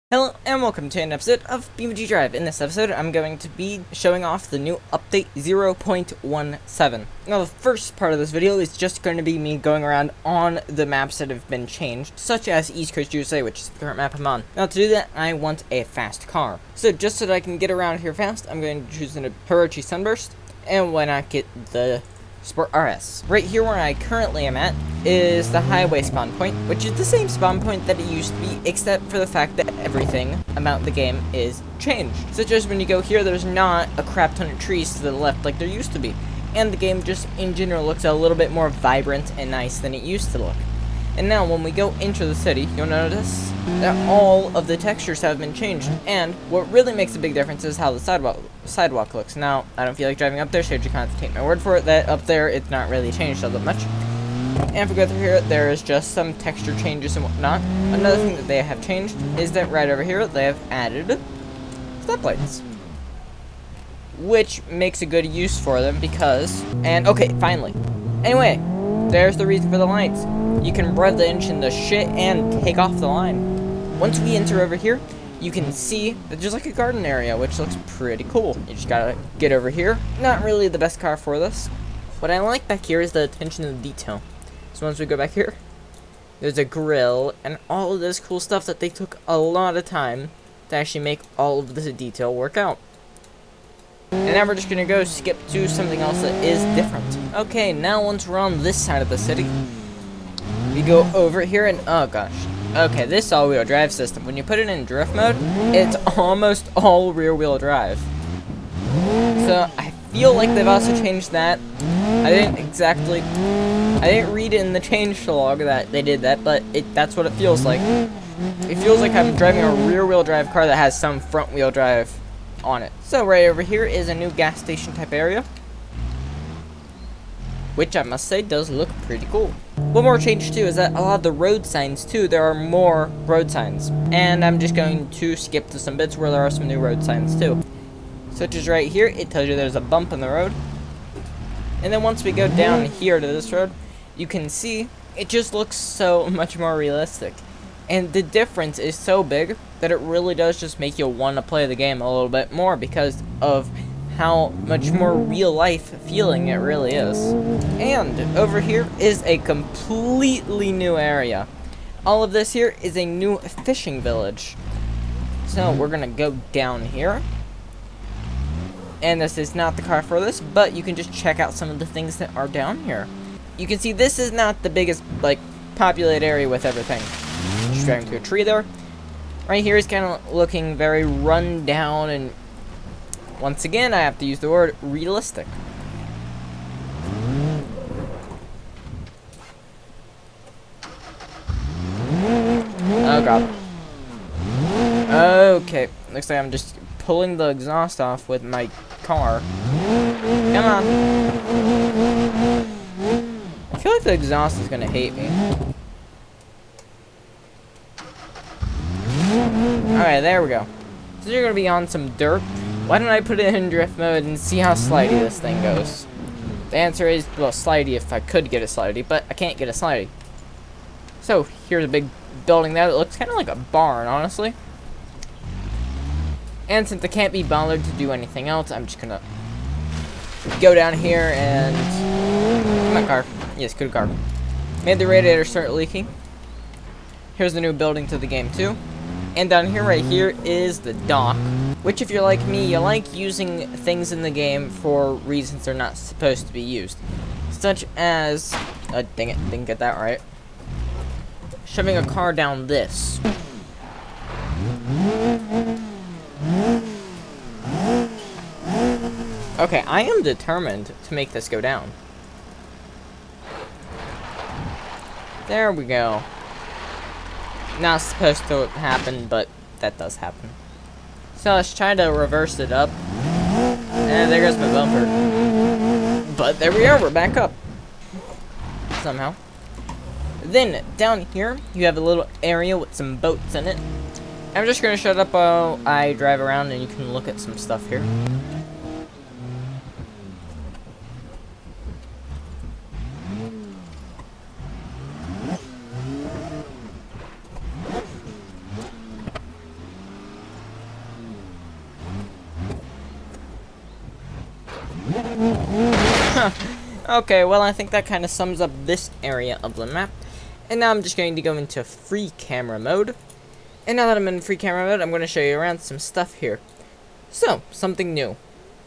Hello and welcome to an episode of BeamNG.Drive. In this episode, I'm going to be showing off the new update 0.17. Now, the first part of this video is just going to be me going around on the maps that have been changed, such as East Coast USA, which is the current map I'm on. Now, to do that, I want a fast car. So, just so that I can get around here fast, I'm going to choose an Hirochi Sunburst, and why not get the Sport RS. Right here where I currently am at is the highway spawn point, which is the same spawn point that it used to be, except for the fact that everything about the game is changed. Such as when you go here, there's not a crap ton of trees to the left like there used to be. And the game just in general looks a little bit more vibrant and nice than it used to look. And now when we go into the city, you'll notice that all of the textures have been changed. And what really makes a big difference is how the sidewalk looks. Now, I don't feel like driving up there, so you kind of have to take my word for it that up there it's not really changed all that much. And if we go through here, there is just some texture changes and whatnot. Another thing that they have changed is that right over here, they have added stoplights, which makes a good use for them because, and okay, finally. Anyway, there's the reason for the lights. You can rev the engine to shit and take off the line. Once we enter over here, you can see that there's like a garden area, which looks pretty cool. You just gotta get over here. Not really the best car for this. What I like back here is the attention to detail. So once we go back here, there's a grill and all of this cool stuff that they took a lot of time to actually make all of this detail work out. And now we're just gonna go skip to something else that is different. Okay, now once we're on this side of the city, we go over here and, oh gosh. Okay, this all-wheel drive system, when you put it in drift mode, it's almost all rear-wheel drive. So I feel like they've also changed that. I didn't read in the change log that they did that, but that's what it feels like. It feels like I'm driving a rear-wheel drive car that has some front-wheel drive on it. So right over here is a new gas station type area, which I must say does look pretty cool. One more change too is that a lot of the road signs too, there are more road signs. And I'm just going to skip to some bits where there are some new road signs too. Such as right here, it tells you there's a bump in the road. And then once we go down here to this road, you can see it just looks so much more realistic. And the difference is so big that it really does just make you want to play the game a little bit more because of how much more real life feeling it really is. And over here is a completely new area. All of this here is a new fishing village. So we're gonna go down here. And this is not the car for this, but you can just check out some of the things that are down here. You can see this is not the biggest, like, populated area with everything. Just driving to a tree there. Right here is kind of looking very run down, and once again, I have to use the word realistic. Oh god. Okay, looks like I'm just pulling the exhaust off with my car. Come on. I feel like the exhaust is gonna hate me. Alright, there we go. So you're gonna be on some dirt. Why don't I put it in drift mode and see how slidey this thing goes? The answer is, well, slidey if I could get a slidey, but I can't get a slidey. So, here's a big building there that looks kind of like a barn, honestly. And since I can't be bothered to do anything else, I'm just gonna go down here and... my car. Yes, good car. Made the radiator start leaking. Here's the new building to the game, too. And down here, right here, is the dock. Which, if you're like me, you like using things in the game for reasons they're not supposed to be used. Such as... dang it, didn't get that right. Shoving a car down this. Okay, I am determined to make this go down. There we go. Not supposed to happen, but that does happen. So let's try to reverse it up. And there goes my bumper. But there we are, we're back up. Somehow. Then, down here, you have a little area with some boats in it. I'm just going to shut up while I drive around and you can look at some stuff here. Okay, well, I think that kind of sums up this area of the map. And now I'm just going to go into free camera mode. And now that I'm in free camera mode, I'm going to show you around some stuff here. So, something new.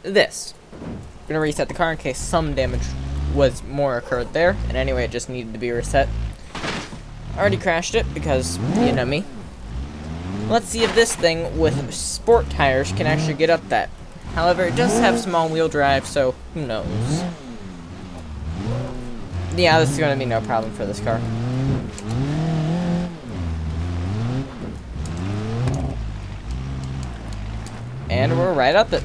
This. I'm going to reset the car in case some damage was more occurred there. And anyway, it just needed to be reset. I already crashed it because, you know me. Let's see if this thing with sport tires can actually get up that. However, it does have small wheel drive, so who knows. Yeah, this is going to be no problem for this car. And we're right up it.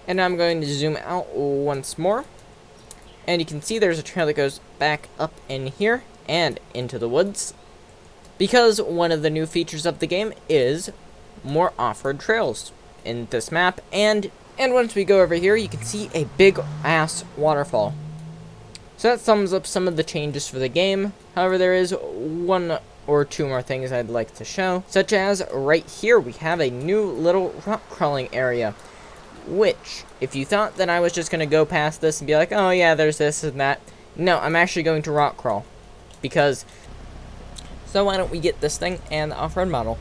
And now I'm going to zoom out once more. And you can see there's a trail that goes back up in here and into the woods. Because one of the new features of the game is more off-road trails in this map. And once we go over here, you can see a big-ass waterfall. So that sums up some of the changes for the game. However, there is one or two more things I'd like to show. Such as, right here, we have a new little rock crawling area. Which, if you thought that I was just going to go past this and be like, oh yeah, there's this and that. No, I'm actually going to rock crawl. Because, so why don't we get this thing and the off-road model.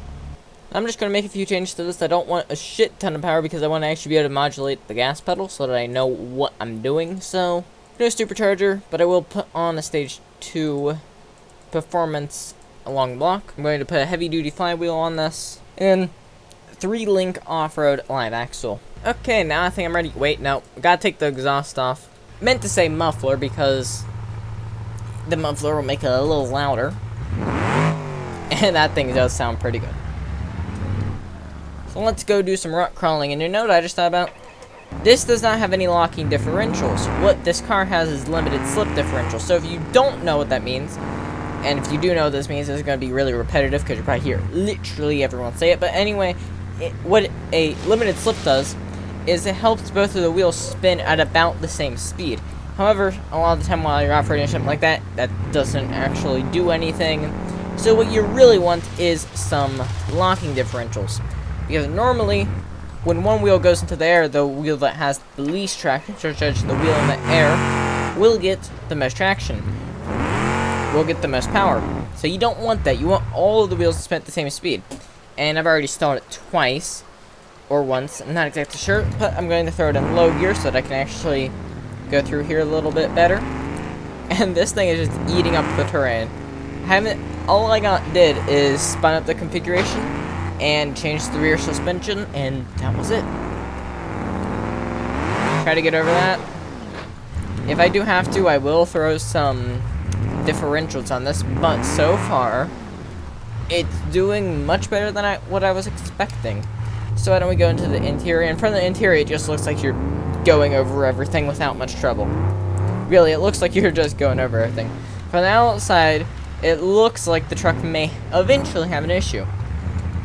I'm just going to make a few changes to this. I don't want a shit ton of power because I want to actually be able to modulate the gas pedal so that I know what I'm doing. So, no supercharger, but I will put on a stage 2 performance along the block. I'm going to put a heavy-duty flywheel on this. And 3-link off-road live axle. Okay, now I think I'm ready. Wait, no. Gotta take the exhaust off. Meant to say muffler because the muffler will make it a little louder. And that thing does sound pretty good. So let's go do some rock crawling. And you know what I just thought about? This does not have any locking differentials. What this car has is limited slip differential. So if you don't know what that means, and if you do know what this means, it's going to be really repetitive because you probably hear literally everyone say it. But anyway, what a limited slip does is it helps both of the wheels spin at about the same speed. However, a lot of the time while you're operating something like that, that doesn't actually do anything. So what you really want is some locking differentials. Because normally, when one wheel goes into the air, the wheel that has the least traction, such as the wheel in the air, will get the most traction. Will get the most power. So you don't want that. You want all of the wheels to spin at the same speed. And I've already stalled it twice. Or once. I'm not exactly sure. But I'm going to throw it in low gear so that I can actually go through here a little bit better. And this thing is just eating up the terrain. All I did is spun up the configuration and change the rear suspension, and that was it. Try to get over that. If I do have to, I will throw some differentials on this, but so far, it's doing much better than what I was expecting. So why don't we go into the interior, and from the interior, it just looks like you're going over everything without much trouble. Really, it looks like you're just going over everything. From the outside, it looks like the truck may eventually have an issue.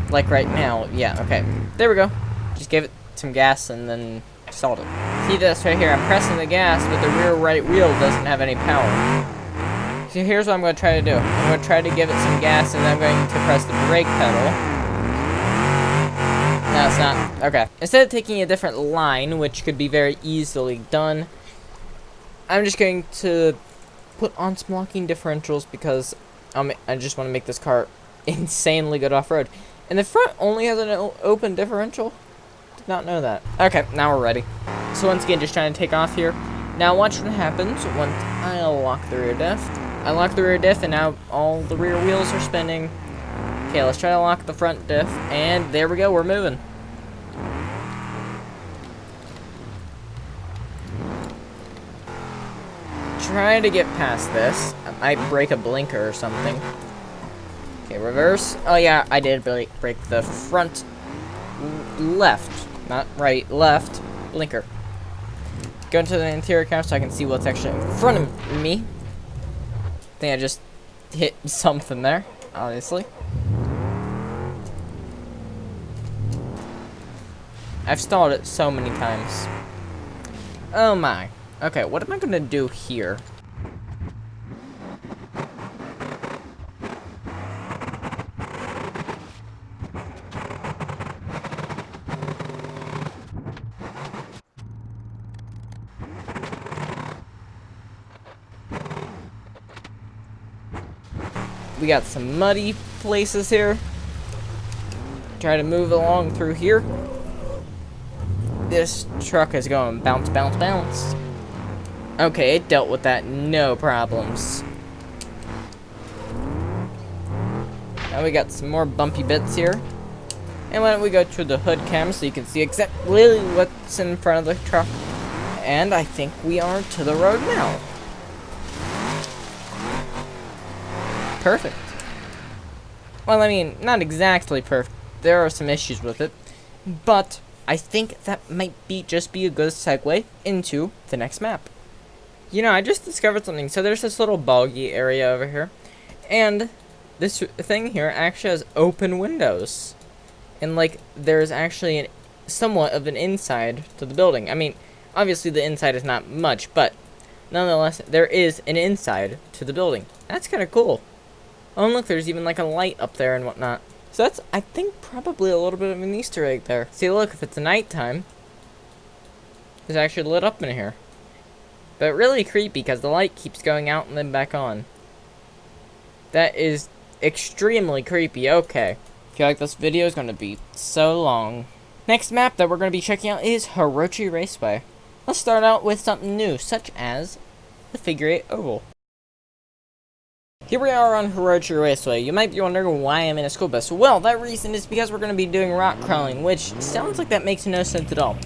Like right now, yeah, okay. There we go. Just gave it some gas and then stalled it. See this right here, I'm pressing the gas, but the rear right wheel doesn't have any power. So here's what I'm going to try to do. I'm going to try to give it some gas and then I'm going to press the brake pedal. No, it's not. Okay. Instead of taking a different line, which could be very easily done, I'm just going to put on some locking differentials because I just want to make this car insanely good off-road. And the front only has an open differential. Did not know that. Okay, now we're ready. So once again, just trying to take off here. Now watch what happens once I lock the rear diff. I lock the rear diff and now all the rear wheels are spinning. Okay, let's try to lock the front diff. And there we go, we're moving. Try to get past this. I might break a blinker or something. Okay, reverse. Oh yeah, I did break the front left, not right, left blinker. Go into the interior camera so I can see what's actually in front of me. I think I just hit something there, obviously. I've stalled it so many times. Oh my. Okay, what am I gonna do here? We got some muddy places here. Try to move along through here. This truck is going bounce, bounce, bounce. Okay, it dealt with that, no problems. Now we got some more bumpy bits here. And why don't we go to the hood cam so you can see exactly what's in front of the truck. And I think we are to the road now. Perfect. Well, I mean, not exactly perfect. There are some issues with it. But I think that might just be a good segue into the next map. You know, I just discovered something. So there's this little boggy area over here. And this thing here actually has open windows. And, like, there's actually somewhat of an inside to the building. I mean, obviously the inside is not much, but nonetheless, there is an inside to the building. That's kind of cool. Oh, and look, there's even, like, a light up there and whatnot. So that's, I think, probably a little bit of an Easter egg there. See, look, if it's nighttime, it's actually lit up in here. But really creepy, because the light keeps going out and then back on. That is extremely creepy. Okay. I feel like this video is going to be so long. Next map that we're going to be checking out is Hirochi Raceway. Let's start out with something new, such as the figure 8 oval. Here we are on Hirochi Raceway. You might be wondering why I'm in a school bus. Well, that reason is because we're going to be doing rock crawling, which sounds like that makes no sense at all.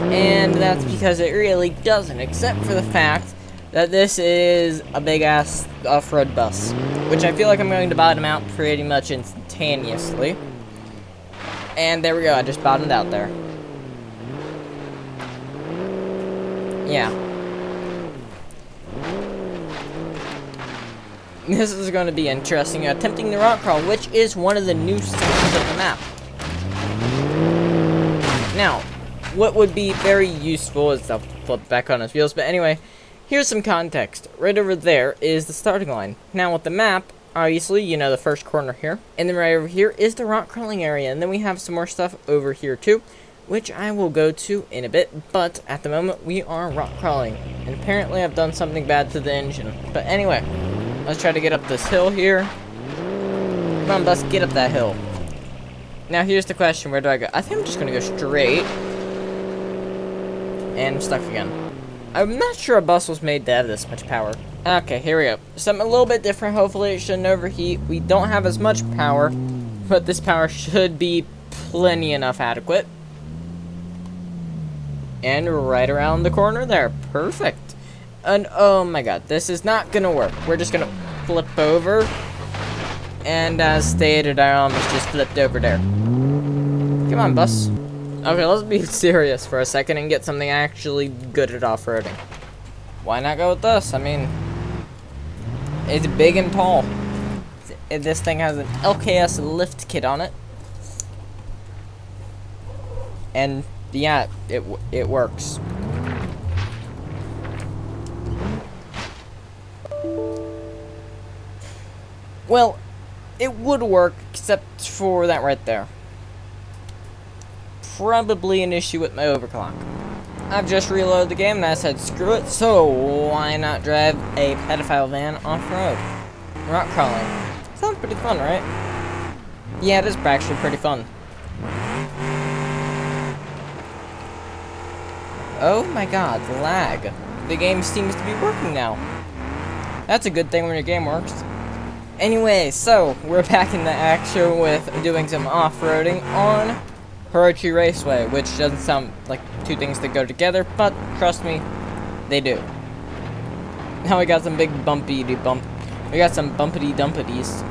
And that's because it really doesn't, except for the fact that this is a big-ass off-road bus, which I feel like I'm going to bottom out pretty much instantaneously. And there we go, I just bottomed out there. Yeah. This is going to be interesting. Attempting the rock crawl, which is one of the new sections of the map. Now, what would be very useful is to flip back on his wheels, but anyway, here's some context. Right over there is the starting line. Now with the map, obviously, you know, the first corner here, and then right over here is the rock crawling area, and then we have some more stuff over here too, which I will go to in a bit, but at the moment we are rock crawling, and apparently I've done something bad to the engine. But anyway, let's try to get up this hill here. Come on, bus, get up that hill. Now here's the question, where do I go? I think I'm just gonna go straight, and I'm stuck again. I'm not sure a bus was made to have this much power. Okay, here we go. Something a little bit different. Hopefully it shouldn't overheat. We don't have as much power, but this power should be plenty enough adequate. And right around the corner there. Perfect. And oh my god, this is not gonna work. We're just gonna flip over. And as stated, I almost just flipped over there. Come on, bus. Okay, let's be serious for a second and get something actually good at off-roading. Why not go with this? I mean, it's big and tall. This thing has an LKS lift kit on it. And yeah, it works. Well, it would work, except for that right there. Probably an issue with my overclock. I've just reloaded the game and I said screw it, so why not drive a pedophile van off-road? Rock crawling. Sounds pretty fun, right? Yeah, it is actually pretty fun. Oh my god, the lag. The game seems to be working now. That's a good thing when your game works. Anyway, so we're back in the action with doing some off-roading on Hirochi Raceway, which doesn't sound like two things that go together, but trust me, they do. Now we got some big we got some bumpity dumpities.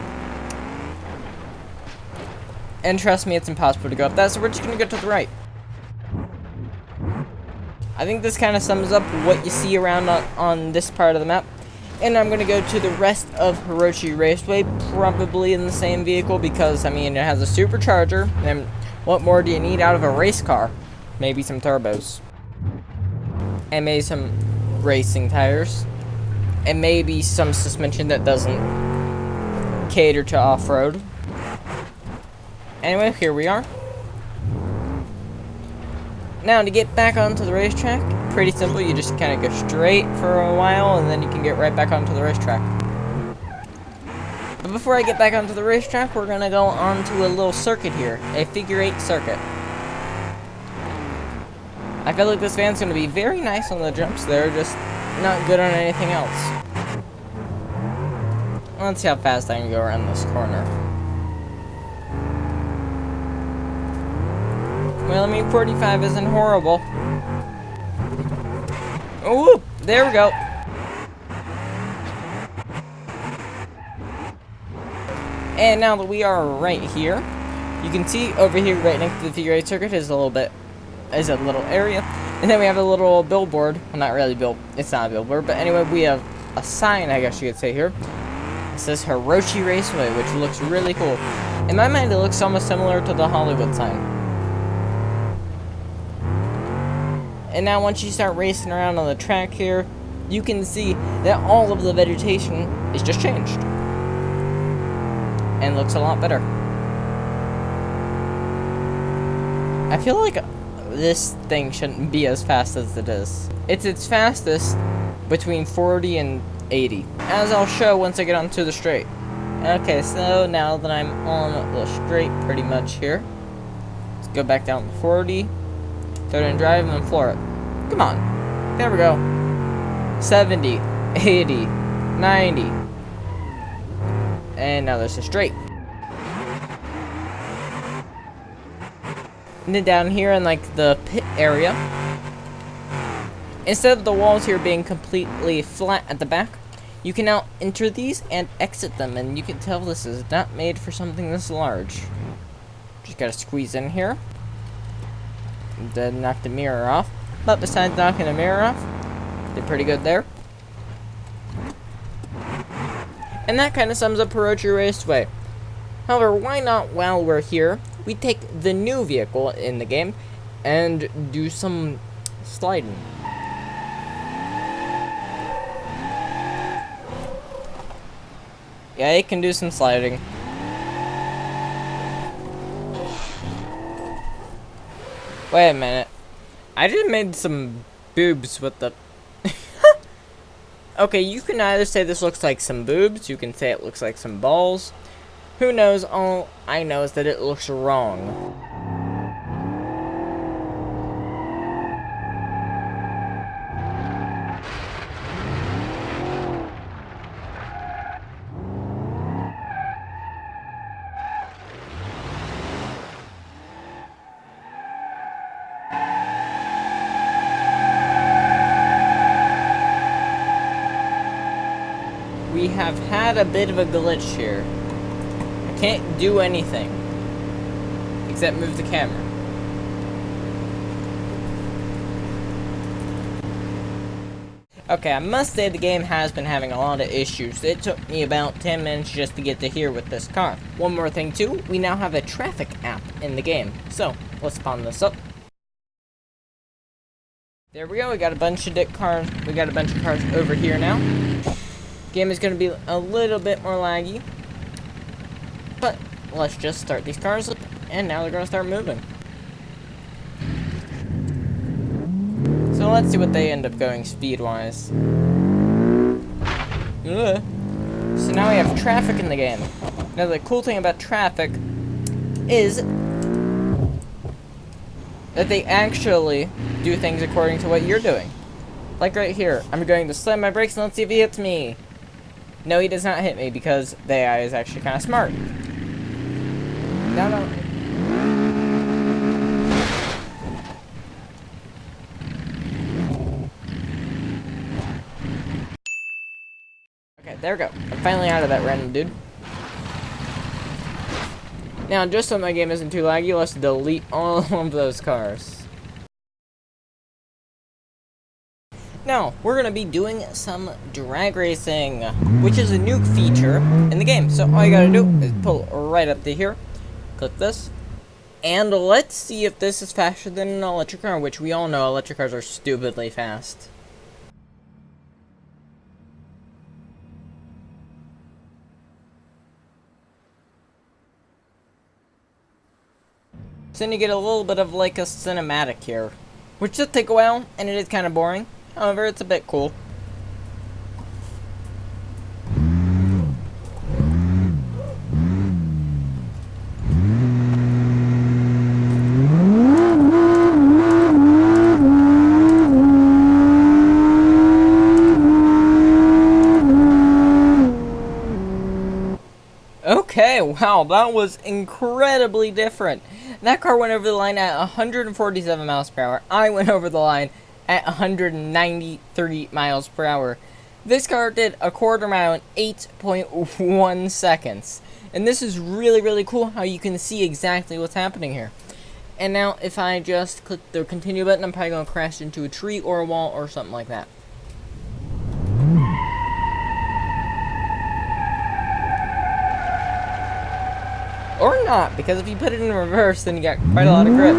And trust me, it's impossible to go up that, so we're just gonna go to the right. I think this kind of sums up what you see around on this part of the map. And I'm gonna go to the rest of Hirochi Raceway, probably in the same vehicle, because, I mean, it has a supercharger, and what more do you need out of a race car? Maybe some turbos. And maybe some racing tires. And maybe some suspension that doesn't cater to off-road. Anyway, here we are. Now, to get back onto the racetrack, pretty simple. You just kind of go straight for a while, and then you can get right back onto the racetrack. But But before I get back onto the racetrack, we're gonna go on to a little circuit here, a figure-8 circuit. I feel like this van's gonna be very nice on the jumps. They're just not good on anything else. Let's see how fast I can go around this corner. Well, I mean, 45 isn't horrible. Oh, there we go. And now that we are right here, you can see over here, right next to the figure-8 circuit, is a little area, and then we have a little billboard. Well, not really it's not a billboard, but anyway, we have a sign, I guess you could say here. It says Hiroshi Raceway, which looks really cool. In my mind, it looks almost similar to the Hollywood sign. And now once you start racing around on the track here, you can see that all of the vegetation is just changed. And looks a lot better. I feel like this thing shouldn't be as fast as it is. It's its fastest between 40 and 80, as I'll show once I get onto the straight. Okay, so now that I'm on the straight pretty much here, let's go back down to 40, throw it in drive, and then floor it. Come on. There we go. 70, 80, 90. And now there's a straight. And then down here in like the pit area, instead of the walls here being completely flat at the back, you can now enter these and exit them, and you can tell this is not made for something this large. Just gotta squeeze in here. Then knock the mirror off. But besides knocking the mirror off, did pretty good there. And that kind of sums up Hiroshi Raceway. However, why not, while we're here, we take the new vehicle in the game and do some sliding. Yeah, it can do some sliding. Wait a minute. I just made some boobs with the... Okay, you can either say this looks like some boobs, you can say it looks like some balls. Who knows? All I know is that it looks wrong. We have had a bit of a glitch here. I can't do anything except move the camera. Okay, I must say the game has been having a lot of issues. It took me about 10 minutes just to get to here with this car. One more thing too, we now have a traffic app in the game. So, let's spawn this up. There we go, we got a bunch of cars over here now. Game is going to be a little bit more laggy, but let's just start these cars up, and now they're going to start moving. So let's see what they end up going speed-wise. So now we have traffic in the game. Now the cool thing about traffic is that they actually do things according to what you're doing. Like right here, I'm going to slam my brakes and let's see if he hits me. No, he does not hit me because the AI is actually kind of smart. No. Okay, there we go. I'm finally out of that random dude. Now, just so my game isn't too laggy, let's delete all of those cars. Now, we're going to be doing some drag racing, which is a new feature in the game. So all you got to do is pull right up to here, click this, and let's see if this is faster than an electric car, which we all know electric cars are stupidly fast. So then you get a little bit of like a cinematic here, which does take a while, and it is kind of boring. However, it's a bit cool. Wow, that was incredibly different. That car went over the line at 147 miles per hour. I went over the line at 193 miles per hour. This car did a quarter mile in 8.1 seconds. And this is really, really cool how you can see exactly what's happening here. And now, if I just click the continue button, I'm probably going to crash into a tree or a wall or something like that. Or not, because if you put it in reverse, then you got quite a lot of grip.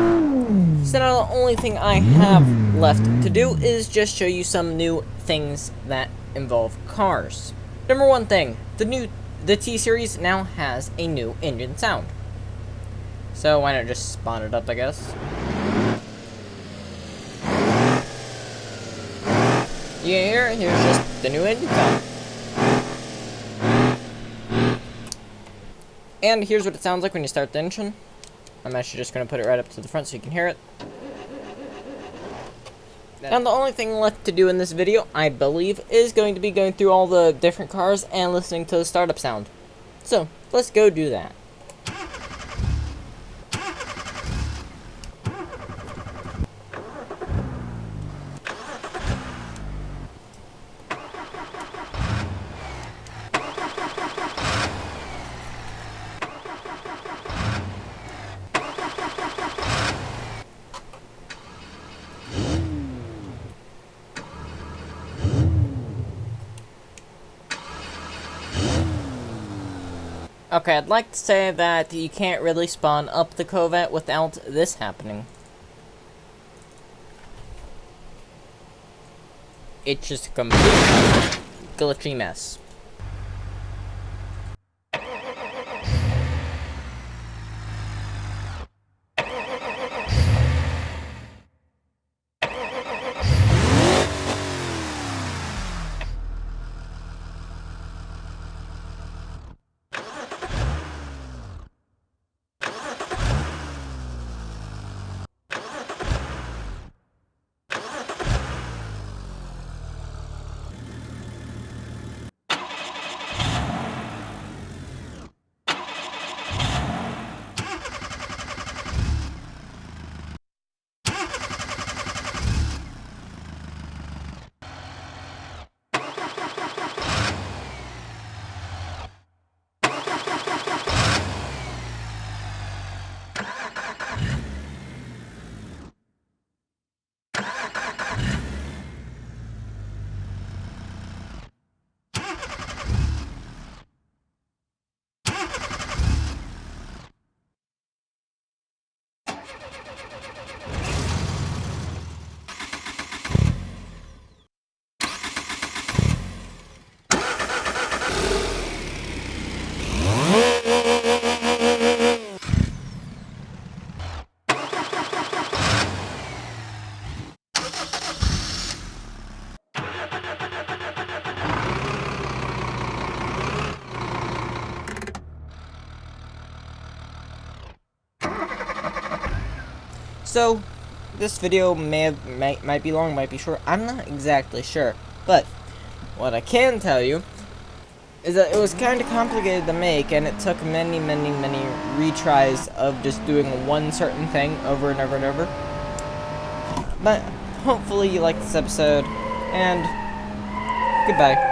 So now the only thing I have left to do is just show you some new things that involve cars. Number one thing, the T-Series now has a new engine sound. So why not just spawn it up, I guess. You hear it? Here's just the new engine sound. And here's what it sounds like when you start the engine. I'm actually just going to put it right up to the front so you can hear it. Now the only thing left to do in this video, I believe, is going to be going through all the different cars and listening to the startup sound. So, let's go do that. Okay, I'd like to say that you can't really spawn up the Corvette without this happening. It's just a complete glitchy mess. So, this video might be long, might be short. I'm not exactly sure. But, what I can tell you is that it was kind of complicated to make, and it took many retries of just doing one certain thing over and over and over. But, hopefully you liked this episode, and goodbye.